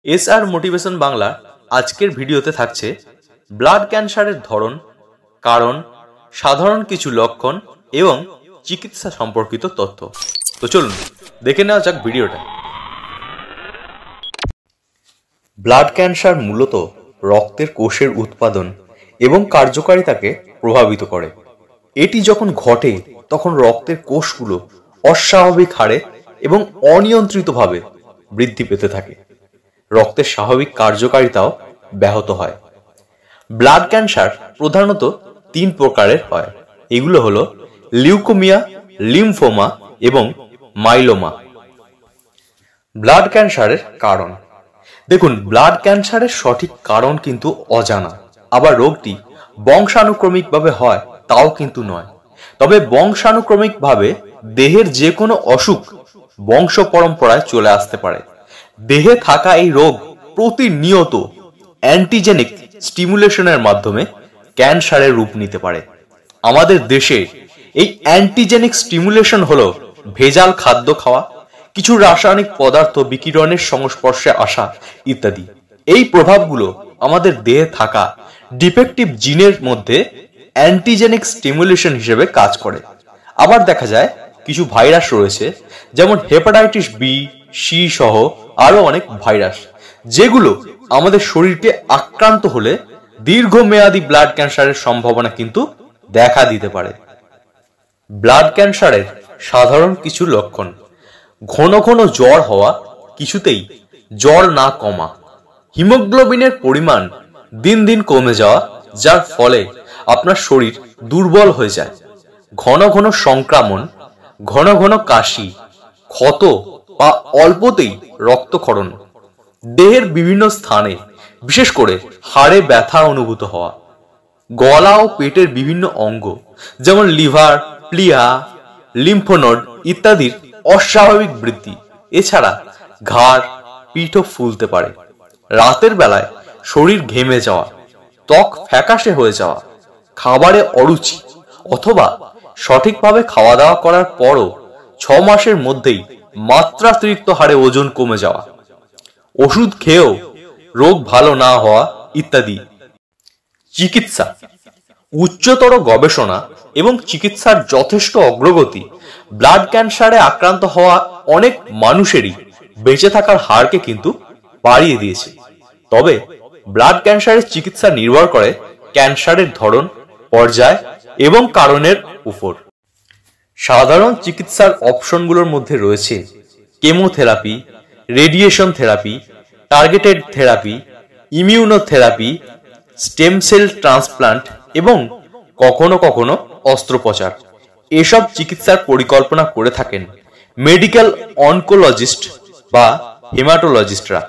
SR motivation Bangla আজকের ভিডিওতে থাকছে ব্লাড ক্যান্সারের ধরন, কারণ, সাধারণ কিছু লক্ষণ এবং চিকিৎসা সম্পর্কিত তথ্য। তো চলুন দেখে নেওয়া যাক ভিডিওটা। ব্লাড ক্যান্সার মূলত রক্তের কোষের উৎপাদন এবং কার্যকারিতাকে প্রভাবিত করে। এটি যখন ঘটে তখন রক্তের কোষগুলো অস্বাভাবিক হারে এবং অনিয়ন্ত্রিতভাবে বৃদ্ধি পেতে থাকে। রক্তের স্বাভাবিক কার্যকারিতাও ব্যাহত হয়। ব্লাড ক্যান্সার প্রধানত 3 প্রকারের হয়। এগুলো হলো লিউকোমিয়া, লিম্ফোমা এবং মাইলোমা। ব্লাড ক্যান্সারের কারণ। দেখুন, ব্লাড ক্যান্সারের সঠিক কারণ কিন্তু অজানা। আবার রোগটি বংশানুক্রমিকভাবে হয় তাও কিন্তু নয়। তবে বংশানুক্রমিকভাবে দেহের যে কোনো অসুখ বংশ পরম্পরায় চলে আসতে পারে। দেহে থাকা এই রোগ প্রতিনিয়ত অ্যান্টিজেনিক স্টিমুলেশনের মাধ্যমে ক্যান্সারের রূপ নিতে পারে। আমাদের দেশে এই অ্যান্টিজেনিক স্টিমুলেশন হলো ভেজাল খাদ্য খাওয়া, কিছু রাসায়নিক পদার্থ বিকিরণের সংস্পর্শে আসা ইত্যাদি। এই প্রভাবগুলো আমাদের দেহে থাকা ডিফেক্টিভ জিনের মধ্যে অ্যান্টিজেনিক স্টিমুলেশন হিসেবে কাজ করে। আবার দেখা যায় কিছু ভাইরাস রয়েছে, যেমন হেপাটাইটিস বি, সি সহ আরো অনেক ভাইরাস, যেগুলো আমাদের শরীরকে আক্রান্ত হলে দীর্ঘমেয়াদী ব্লাড ক্যান্সারের সম্ভাবনা কিন্তু দেখা দিতে পারে। ব্লাড ক্যান্সারের সাধারণ কিছু লক্ষণ: ঘন ঘন জ্বর হওয়া, কিছুতেই জ্বর না কমা, হিমোগ্লোবিনের পরিমাণ দিন দিন কমে যাওয়া, যার ফলে আপনার শরীর দুর্বল হয়ে যায়, ঘন ঘন সংক্রমণ, ঘন ঘন কাশি, ক্ষত বা অল্পতেই রক্তক্ষরণ, দেহের বিভিন্ন স্থানে বিশেষ করে হাড়ে ব্যথা অনুভূত হওয়া, গলা ও পেটের বিভিন্ন অঙ্গ যেমন লিভার, প্লিহা, লিম্ফোনোড ইত্যাদির অস্বাভাবিক বৃদ্ধি। এছাড়া ঘাড়, পিঠও ফুলতে পারে। রাতের বেলায় শরীর ঘেমে যাওয়া, ত্বক ফ্যাকাশে হয়ে যাওয়া, খাবারে অরুচি অথবা সঠিকভাবে খাওয়া দাওয়া করার পরও 6 মাসের মধ্যেই মাত্রাতিরিক্ত হারে ওজন কমে যাওয়া, ওষুধ খেয়েও রোগ ভালো না হওয়া ইত্যাদি। চিকিৎসা: উচ্চতর গবেষণা এবং চিকিৎসার যথেষ্ট অগ্রগতি ব্লাড ক্যান্সারে আক্রান্ত হওয়া অনেক মানুষেরই বেঁচে থাকার হারকে কিন্তু বাড়িয়ে দিয়েছে। তবে ব্লাড ক্যান্সারের চিকিৎসা নির্ভর করে ক্যান্সারের ধরন, পর্যায় এবং কারণের উপর। সাধারণ চিকিৎসার অপশনগুলোর মধ্যে রয়েছে chemotherapy, radiation therapy, targeted therapy, immunotherapy, stem cell transplant এবং কখনো কখনো অস্ত্রোপচার। এসব চিকিৎসার পরিকল্পনা করে থাকেন মেডিকেল অনকোলজিস্ট বা হেমাটোলজিস্টরা।